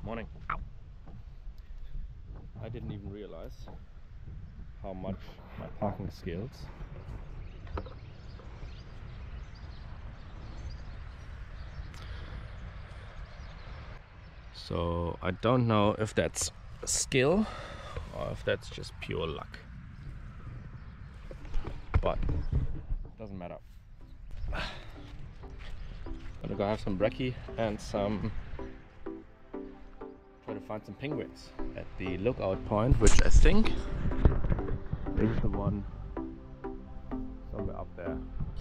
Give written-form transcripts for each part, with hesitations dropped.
Morning. Ow. I didn't even realize how much my parking skills so I don't know if that's a skill or if that's just pure luck, but it doesn't matter. I'm gonna go have some brekkie and try to find some penguins at the lookout point, which I think is the one somewhere up there.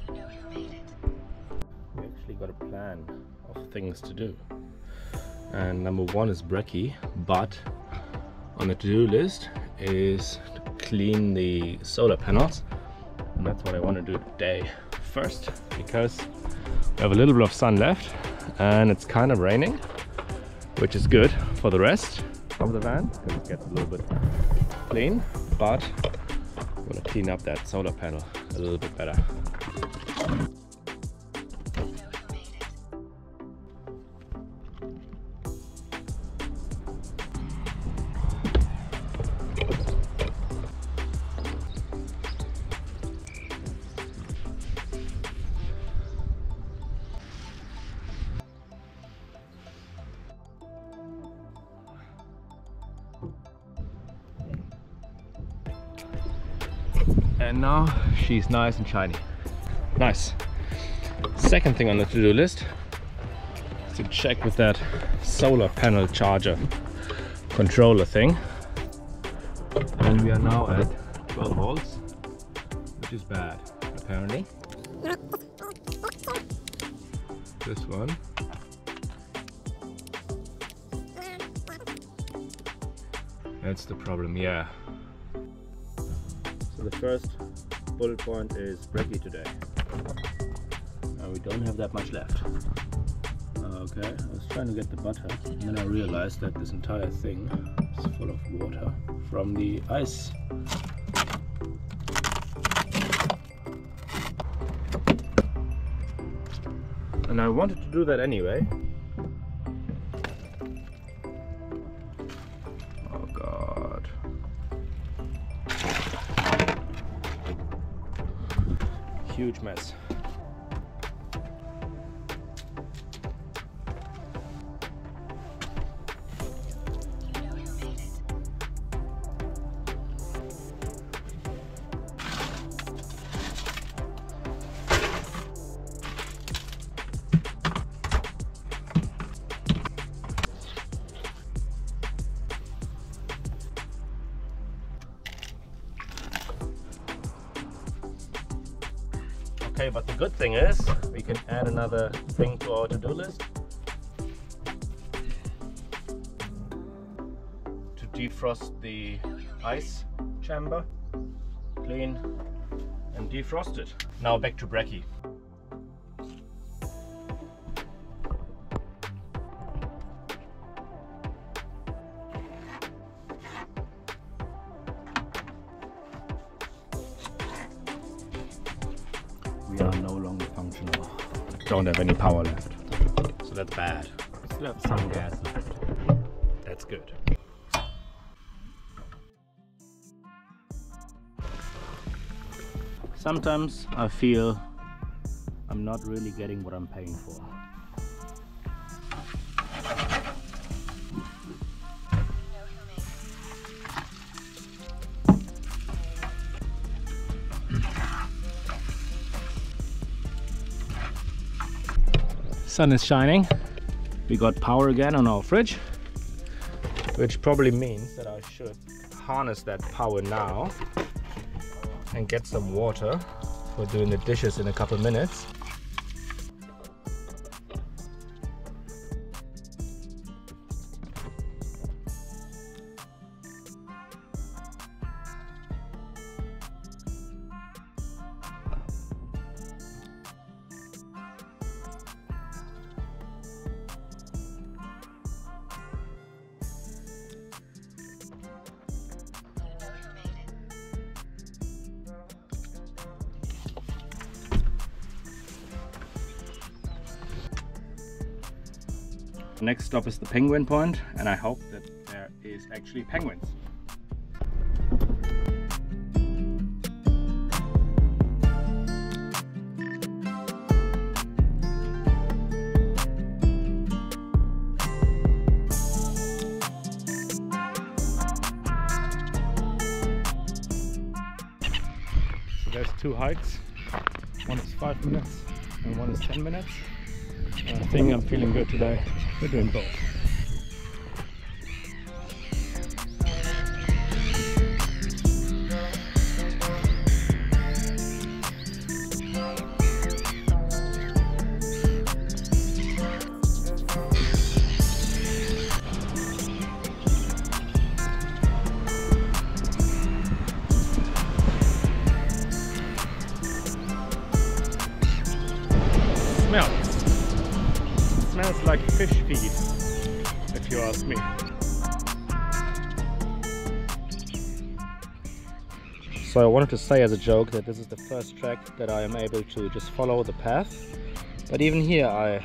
We actually got a plan of things to do, and number one is brekkie, but on the to-do list is to clean the solar panels, and that's what I want to do today first, because we have a little bit of sun left and it's kind of raining, which is good for the rest of the van because it gets a little bit clean, but I want to clean up that solar panel a little bit better. And now she's nice and shiny. Nice. Second thing on the to-do list is to check with that solar panel charger controller thing. And we are now at 12 volts, which is bad, apparently. This one. That's the problem, yeah. So the first bullet point is brekkie today. Now we don't have that much left. Okay, I was trying to get the butter, and then I realized that this entire thing is full of water from the ice. And I wanted to do that anyway. Oh God. Huge mess. Okay, but the good thing is we can add another thing to our to-do list to defrost the ice chamber, clean and defrost it. Now back to brekkie. We are no longer functional. Don't have any power left. So that's bad. Still have some gas left. That's good. Sometimes I feel I'm not really getting what I'm paying for. Sun is shining. We got power again on our fridge, which probably means that I should harness that power now and get some water for doing the dishes in a couple minutes. The next stop is the penguin point, and I hope that there is actually penguins. So there's two hikes. One is 5 minutes and one is 10 minutes. I think I'm feeling good today. We're doing both. Smells like fish feed, if you ask me. So I wanted to say as a joke that this is the first track that I am able to just follow the path, but even here I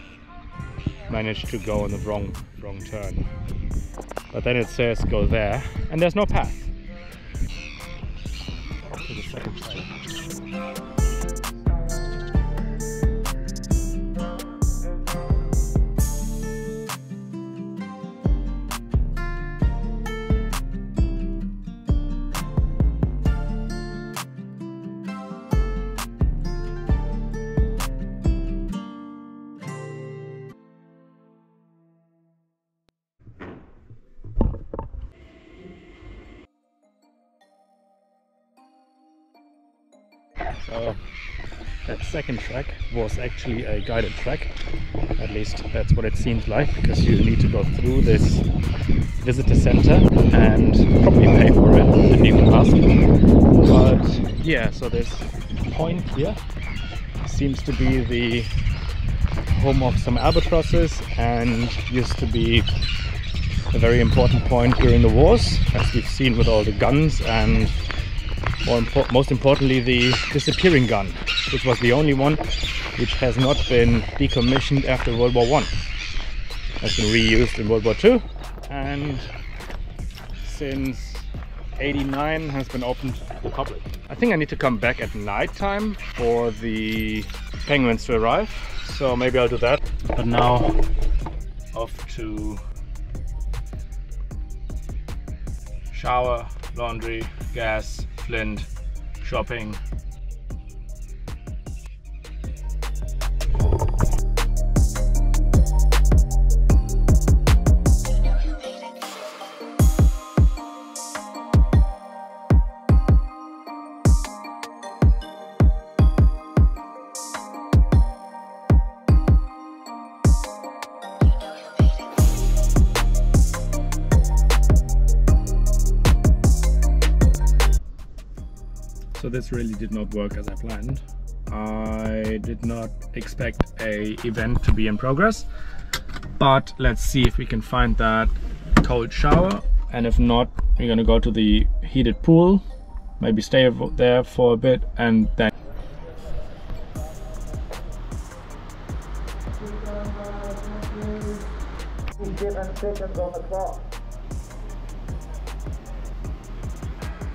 managed to go on the wrong turn. But then it says go there, and there's no path. To the second track. So that second track was actually a guided track, at least that's what it seems like, because you need to go through this visitor center and probably pay for it, didn't even ask. But yeah, so this point here seems to be the home of some albatrosses and used to be a very important point during the wars, as we've seen with all the guns and most importantly the disappearing gun, which was the only one which has not been decommissioned after World War I. Has been reused in World War II and since '89 has been opened to the public. I think I need to come back at night time for the penguins to arrive, so maybe I'll do that. But now off to shower, laundry, gas, Flint, shopping. So this really did not work as I planned. I did not expect an event to be in progress, but let's see if we can find that cold shower, and if not, we're gonna go to the heated pool, maybe stay there for a bit, and then seconds on the clock.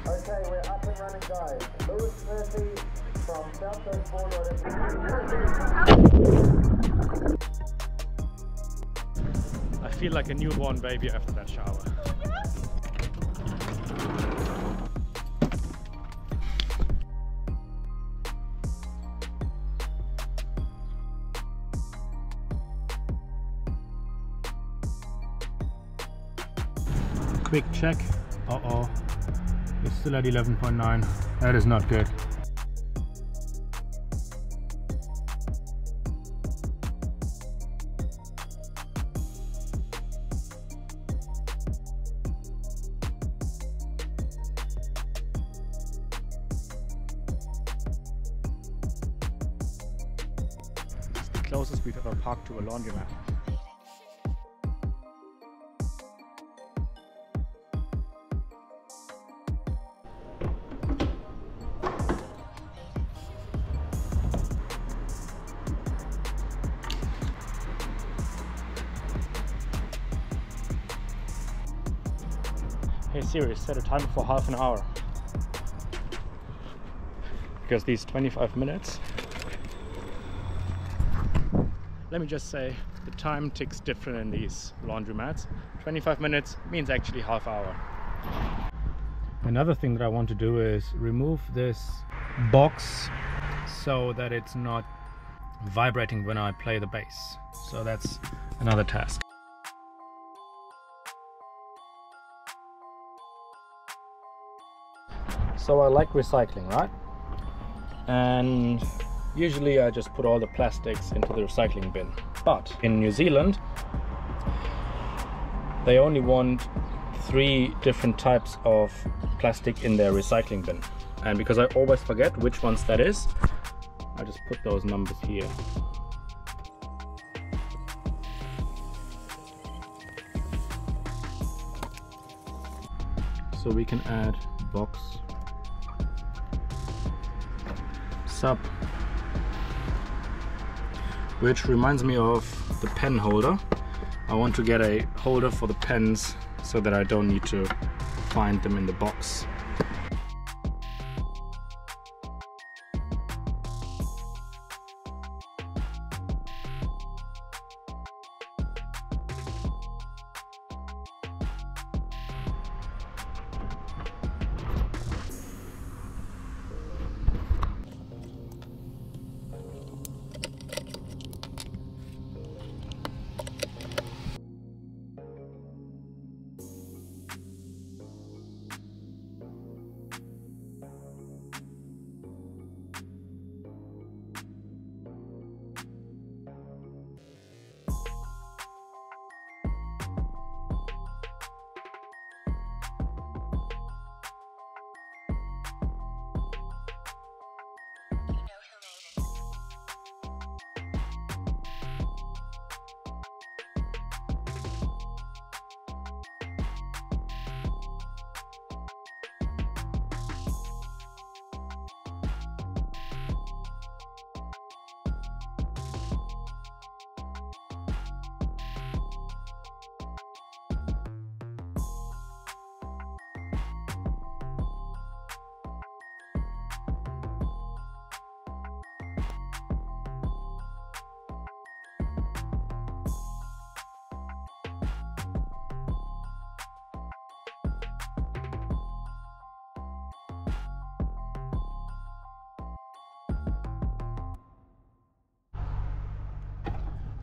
Okay, we're up and running, guys. Lewis Murphy from South Coast Border. I feel like a newborn baby after that shower. Quick check. Uh-oh. It's still at 11.9. That is not good. It's the closest we've ever parked to a laundromat. Hey Siri, set a timer for half an hour. Because these 25 minutes, let me just say, the time ticks different in these laundromats. 25 minutes means actually half hour. Another thing that I want to do is remove this box so that it's not vibrating when I play the bass. So that's another task. So I like recycling, right? And usually I just put all the plastics into the recycling bin. But in New Zealand, they only want 3 different types of plastic in their recycling bin. And because I always forget which ones that is, I just put those numbers here. So we can add box, sub, which reminds me of the pen holder. I want to get a holder for the pens so that I don't need to find them in the box.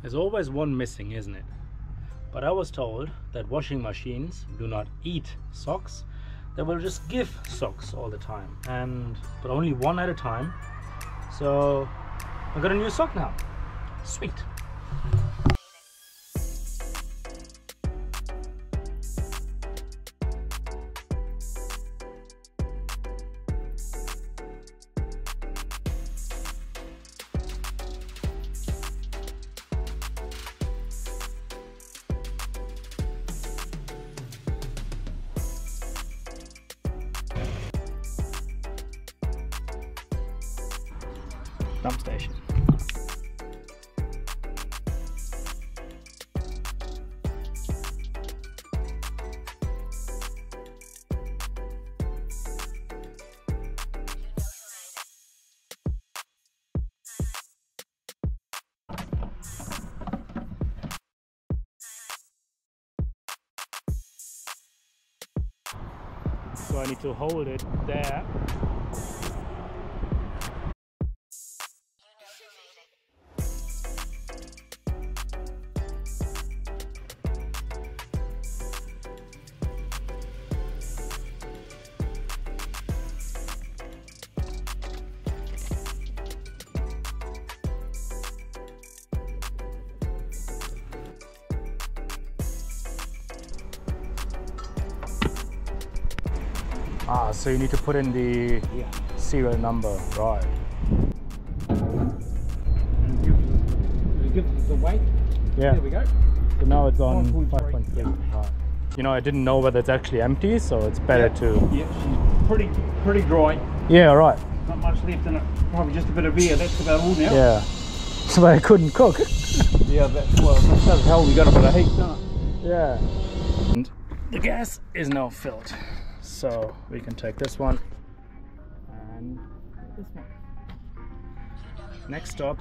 There's always one missing, isn't it? But I was told that washing machines do not eat socks, they will just give socks all the time, but only one at a time. So I got a new sock now. Sweet. Dump station. So I need to hold it there. Ah, so you need to put in the serial number, right? Give the weight. Yeah. There we go. So now it's on 5.3. 5.3. Right. You know, I didn't know whether it's actually empty, so it's better to. Yeah, she's pretty dry. Yeah, right. Not much left in it. Probably just a bit of beer. That's about all now. Yeah. So I couldn't cook. Yeah, that's how we got a bit of heat, don't it? Yeah. And the gas is now filled, so we can take this one and this one. Next stop,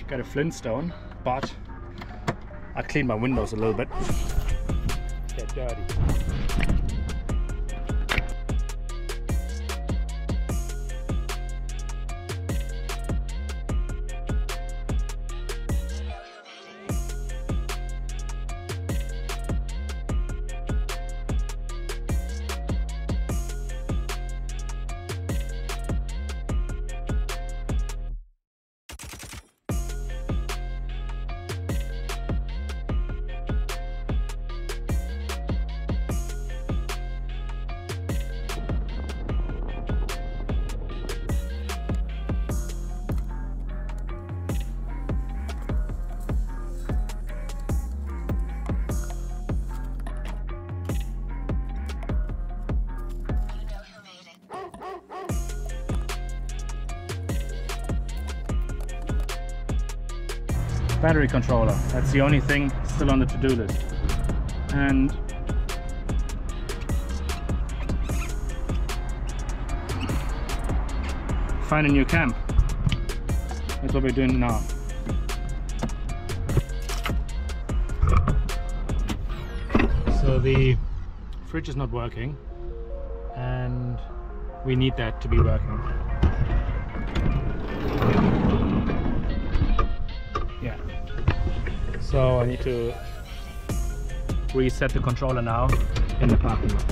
got a flintstone, but I cleaned my windows a little bit. They're dirty. Battery controller, that's the only thing still on the to-do list. And find a new cam. That's what we're doing now. So the fridge is not working and we need that to be working. Yeah. So I need to reset the controller now in the parking lot.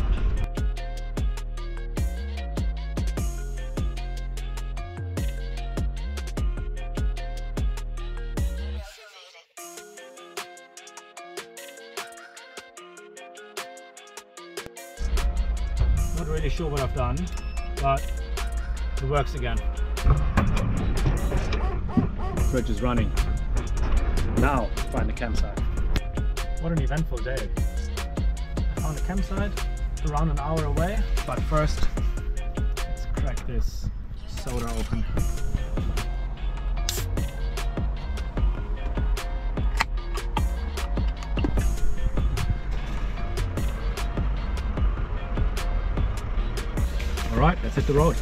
Not really sure what I've done, but it works again. The fridge is running. Now, find the campsite. What an eventful day. I found a campsite around an hour away, but first, let's crack this soda open. Alright, let's hit the road.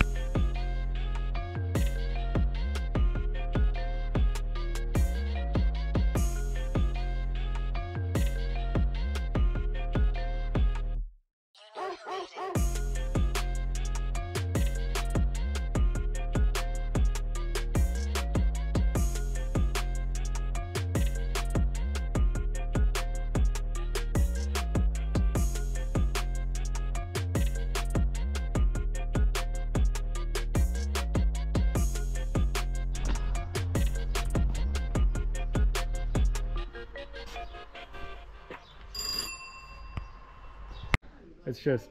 It's just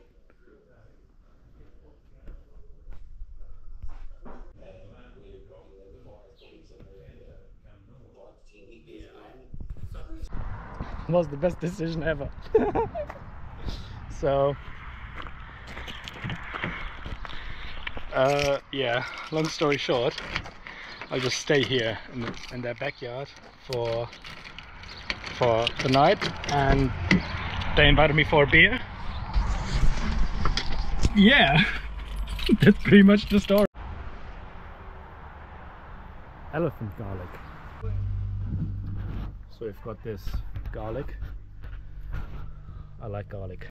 was the best decision ever. So yeah, long story short, I'll just stay here in their backyard for the night, and they invited me for a beer. Yeah, that's pretty much the story. Elephant garlic. So we've got this garlic. I like garlic.